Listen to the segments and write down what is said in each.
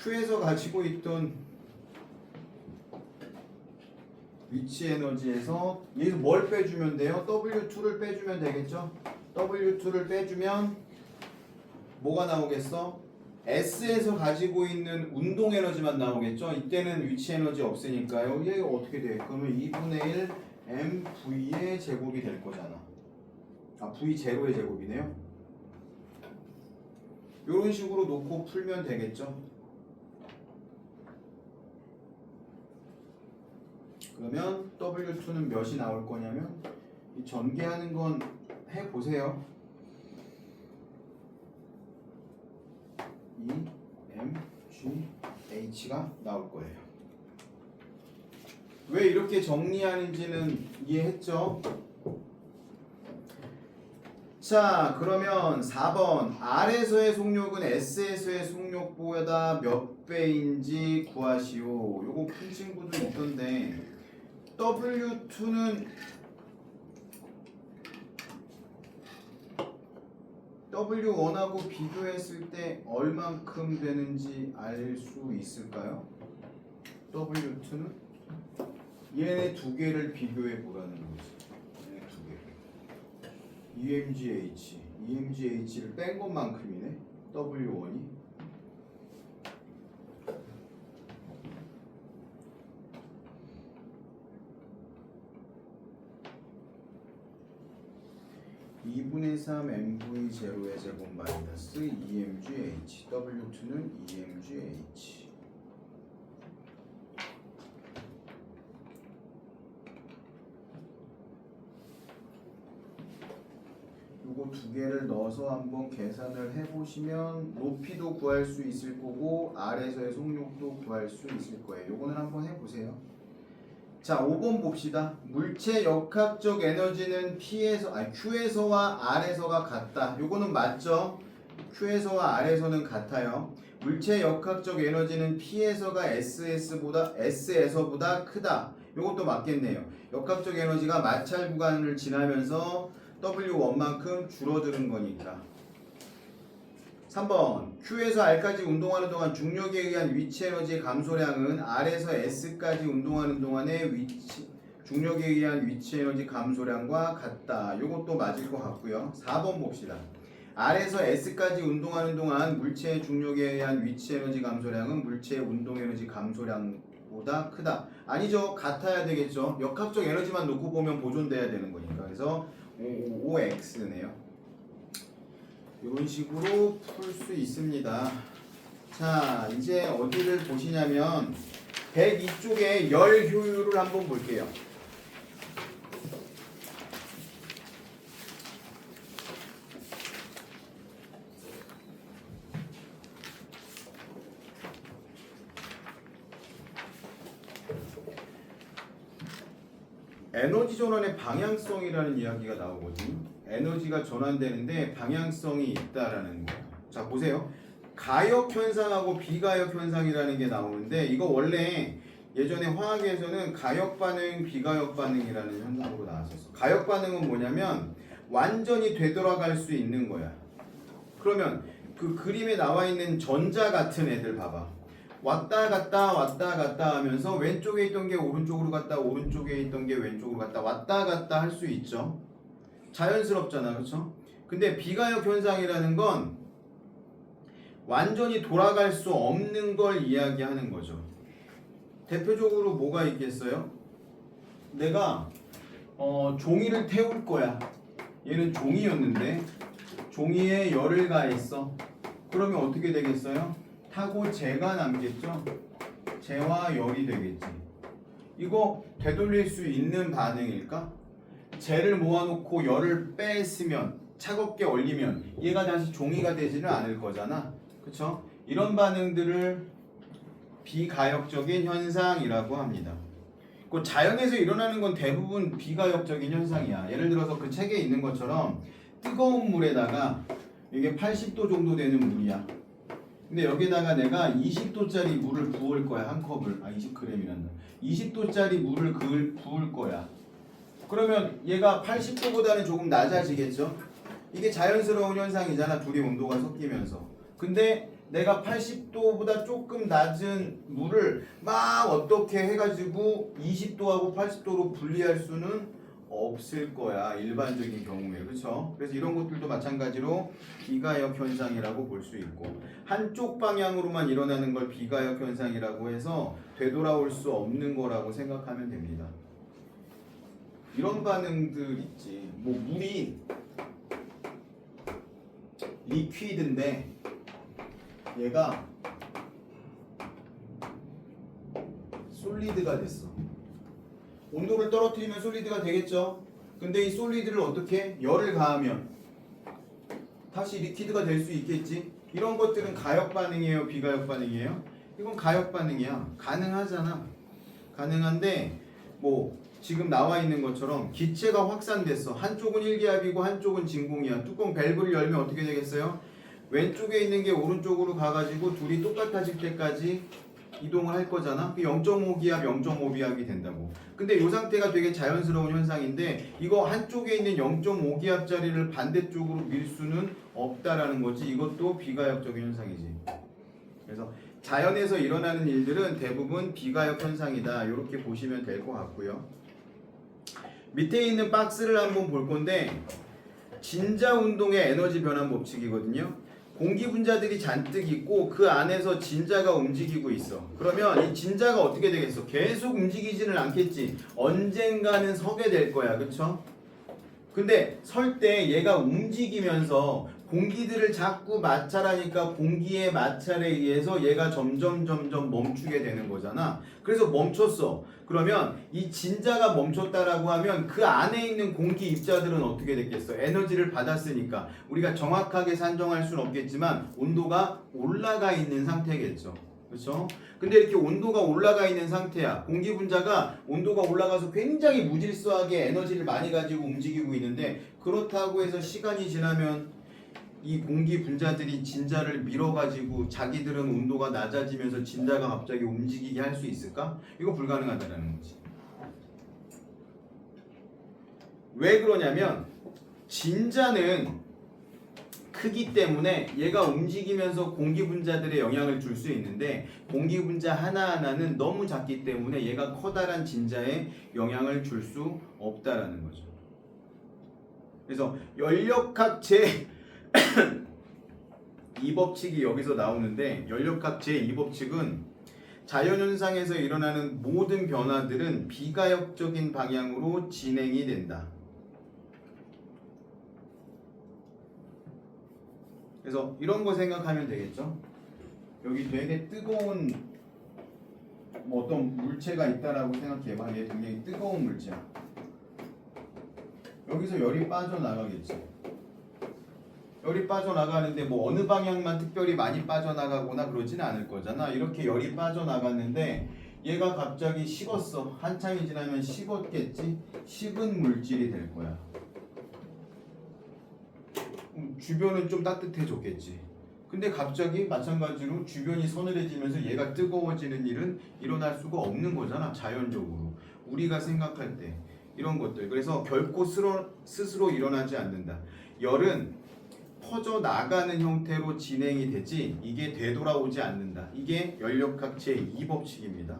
Q에서 가지고 있던 위치 에너지에서 여기서 뭘 빼주면 돼요? W2를 빼주면 되겠죠? W2를 빼주면 뭐가 나오겠어? S에서 가지고 있는 운동 에너지만 나오겠죠? 이때는 위치 에너지 없으니까요. 이게 어떻게 돼? 그러면 2분의 1 mv의 제곱이 될 거잖아. 아, v0의 제곱이네요. 이런 식으로 놓고 풀면 되겠죠? 그러면 W2는 몇이 나올 거냐면 이 전개하는 건 해보세요. 2mgh가 나올 거예요. 왜 이렇게 정리하는지는 이해했죠? 자, 그러면 4번 R에서의 속력은 S에서의 속력보다 몇 배인지 구하시오. 요거 푼 친구도 있던데 W2는 W1하고 비교했을 때 얼만큼 되는지 알 수 있을까요? W2는 얘네 두 개를 비교해 보라는 거지. 얘네 두 개. EMGH를 뺀 것만큼이네. W1이. (2분의 3 mv 제로의 제곱 마이너스 EMGH) W2는 EMGH. 요거 두 개를 넣어서 한번 계산을 해보시면 높이도 구할 수 있을 거고 R에서의 속력도 구할 수 있을 거예요. 요거는 한번 해보세요. 자, 5번 봅시다. 물체 역학적 에너지는 Q에서와 R에서가 같다. 요거는 맞죠? Q에서와 R에서는 같아요. 물체 역학적 에너지는 P에서가 S에서보다 크다. 요것도 맞겠네요. 역학적 에너지가 마찰 구간을 지나면서 W1만큼 줄어드는 거니까. 3번 Q에서 R까지 운동하는 동안 중력에 의한 위치 에너지의 감소량은 R에서 S까지 운동하는 동안의 중력에 의한 위치 에너지 감소량과 같다. 이것도 맞을 것 같고요. 4번 봅시다. R에서 S까지 운동하는 동안 물체의 중력에 의한 위치 에너지 감소량은 물체의 운동 에너지 감소량보다 크다. 아니죠. 같아야 되겠죠. 역학적 에너지만 놓고 보면 보존돼야 되는 거니까. 그래서 OX네요. 이런 식으로 풀 수 있습니다. 자, 이제 어디를 보시냐면 102쪽에 열 효율을 한번 볼게요. 에너지 전환의 방향성이라는 이야기가 나오거든요. 에너지가 전환되는데 방향성이 있다라는 거. 자, 보세요. 가역 현상하고 비가역 현상이라는 게 나오는데 이거 원래 예전에 화학에서는 가역 반응, 비가역 반응이라는 현상으로 나왔었어. 가역 반응은 뭐냐면 완전히 되돌아갈 수 있는 거야. 그러면 그 그림에 나와 있는 전자 같은 애들 봐봐. 왔다 갔다 하면서 왼쪽에 있던 게 오른쪽으로 갔다, 오른쪽에 있던 게 왼쪽으로 갔다, 왔다 갔다 할 수 있죠. 자연스럽잖아, 그렇죠? 근데 비가역 현상이라는 건 완전히 돌아갈 수 없는 걸 이야기하는 거죠. 대표적으로 뭐가 있겠어요? 내가 종이를 태울 거야. 얘는 종이였는데 종이에 열을 가했어. 그러면 어떻게 되겠어요? 타고 재가 남겠죠? 재와 열이 되겠지. 이거 되돌릴 수 있는 반응일까? 재를 모아놓고 열을 뺐으면 차갑게 얼리면 얘가 다시 종이가 되지는 않을 거잖아. 그쵸? 이런 반응들을 비가역적인 현상이라고 합니다. 그 자연에서 일어나는 건 대부분 비가역적인 현상이야. 예를 들어서 그 책에 있는 것처럼 뜨거운 물에다가 이게 80도 정도 되는 물이야. 근데 여기다가 내가 20도짜리 물을 부을 거야. 한 컵을. 20g이란다. 20도짜리 물을 부을 거야. 그러면 얘가 80도보다는 조금 낮아지겠죠? 이게 자연스러운 현상이잖아. 둘이 온도가 섞이면서. 근데 내가 80도보다 조금 낮은 물을 막 어떻게 해가지고 20도하고 80도로 분리할 수는 없을 거야. 일반적인 경우에. 그렇죠? 그래서 이런 것들도 마찬가지로 비가역 현상이라고 볼 수 있고, 한쪽 방향으로만 일어나는 걸 비가역 현상이라고 해서 되돌아올 수 없는 거라고 생각하면 됩니다. 이런 반응들 있지. 뭐 물이 리퀴드인데 얘가 솔리드가 됐어. 온도를 떨어뜨리면 솔리드가 되겠죠. 근데 이 솔리드를 어떻게 열을 가하면 다시 리퀴드가 될 수 있겠지. 이런 것들은 가역 반응이에요, 비가역 반응이에요? 이건 가역 반응이야. 가능하잖아. 가능한데 뭐 지금 나와 있는 것처럼 기체가 확산됐어. 한쪽은 일기압이고 한쪽은 진공이야. 뚜껑 밸브를 열면 어떻게 되겠어요? 왼쪽에 있는 게 오른쪽으로 가가지고 둘이 똑같아질 때까지 이동을 할 거잖아. 0.5기압, 0.5비압이 된다고. 근데 이 상태가 되게 자연스러운 현상인데 이거 한쪽에 있는 0.5기압짜리를 반대쪽으로 밀 수는 없다라는 거지. 이것도 비가역적인 현상이지. 그래서 자연에서 일어나는 일들은 대부분 비가역 현상이다. 이렇게 보시면 될 것 같고요. 밑에 있는 박스를 한번 볼 건데 진자 운동의 에너지 변환 법칙이거든요. 공기 분자들이 잔뜩 있고 그 안에서 진자가 움직이고 있어. 그러면 이 진자가 어떻게 되겠어? 계속 움직이지는 않겠지. 언젠가는 서게 될 거야. 그쵸? 근데 설 때 얘가 움직이면서 공기들을 자꾸 마찰하니까 공기의 마찰에 의해서 얘가 점점 멈추게 되는 거잖아. 그래서 멈췄어. 그러면 이 진자가 멈췄다라고 하면 그 안에 있는 공기 입자들은 어떻게 됐겠어? 에너지를 받았으니까 우리가 정확하게 산정할 수는 없겠지만 온도가 올라가 있는 상태겠죠. 그렇죠? 근데 이렇게 온도가 올라가 있는 상태야. 공기 분자가 온도가 올라가서 굉장히 무질서하게 에너지를 많이 가지고 움직이고 있는데 그렇다고 해서 시간이 지나면 이 공기 분자들이 진자를 밀어가지고 자기들은 온도가 낮아지면서 진자가 갑자기 움직이게 할 수 있을까? 이거 불가능하다는 거지. 왜 그러냐면 진자는 크기 때문에 얘가 움직이면서 공기 분자들의 영향을 줄 수 있는데 공기 분자 하나하나는 너무 작기 때문에 얘가 커다란 진자에 영향을 줄 수 없다라는 거죠. 그래서 연력학 제2법칙이 여기서 나오는데 연력학 제2법칙은 자연현상에서 일어나는 모든 변화들은 비가역적인 방향으로 진행이 된다. 그래서 이런 거 생각하면 되겠죠. 여기 되게 뜨거운 뭐 어떤 물체가 있다라고 생각해봐. 얘 굉장히 뜨거운 물체야. 여기서 열이 빠져나가겠지. 열이 빠져나가는데 뭐 어느 방향만 특별히 많이 빠져나가거나 그러지는 않을 거잖아. 이렇게 열이 빠져나갔는데 얘가 갑자기 식었어. 한참이 지나면 식었겠지. 식은 물질이 될 거야. 주변은 좀 따뜻해졌겠지. 근데 갑자기 마찬가지로 주변이 서늘해지면서 얘가 뜨거워지는 일은 일어날 수가 없는 거잖아. 자연적으로. 우리가 생각할 때 이런 것들. 그래서 결코 스스로 일어나지 않는다. 열은 퍼져나가는 형태로 진행이 되지 이게 되돌아오지 않는다. 이게 연력학 제2법칙입니다.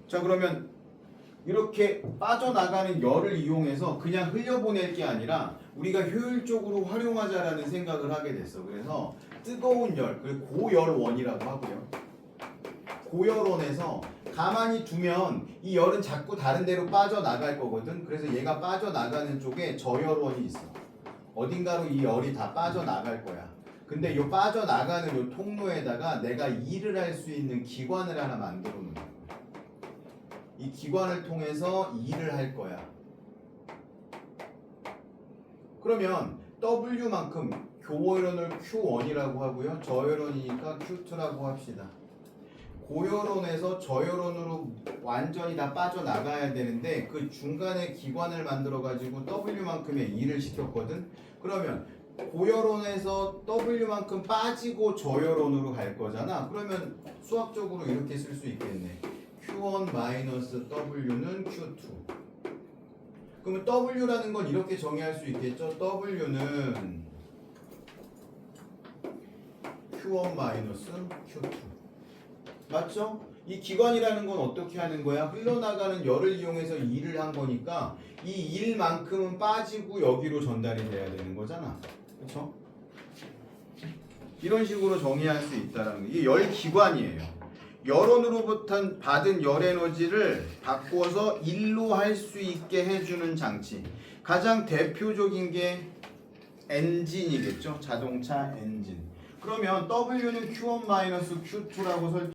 자, 그러면 이렇게 빠져나가는 열을 이용해서 그냥 흘려보낼 게 아니라 우리가 효율적으로 활용하자라는 생각을 하게 됐어. 그래서 뜨거운 열, 그 고열원이라고 하고요. 고열원에서 가만히 두면 이 열은 자꾸 다른 데로 빠져나갈 거거든. 그래서 얘가 빠져나가는 쪽에 저열원이 있어. 어딘가로 이 열이 다 빠져나갈 거야. 근데 이 빠져나가는 이 통로에다가 내가 일을 할 수 있는 기관을 하나 만들어 놓는 거야. 이 기관을 통해서 일을 할 거야. 그러면 W만큼 교열원을 Q1이라고 하고요. 저열원이니까 Q2라고 합시다. 고열원에서 저열원으로 완전히 다 빠져나가야 되는데 그 중간에 기관을 만들어 가지고 W만큼의 일을 시켰거든. 그러면 고열원에서 W만큼 빠지고 저열원으로 갈 거잖아. 그러면 수학적으로 이렇게 쓸 수 있겠네. Q1-W는 Q2. 그러면 W라는 건 이렇게 정의할 수 있겠죠. W는 Q1 마이너스 Q2. 맞죠? 이 기관이라는 건 어떻게 하는 거야? 흘러나가는 열을 이용해서 일을 한 거니까 이 일만큼은 빠지고 여기로 전달이 돼야 되는 거잖아. 그렇죠? 이런 식으로 정의할 수 있다는 거. 이게 열 기관이에요. 열원으로부터 받은 열 에너지를 바꿔서 일로 할 수 있게 해주는 장치. 가장 대표적인 게 엔진이겠죠. 자동차 엔진. 그러면 W는 Q1-Q2라고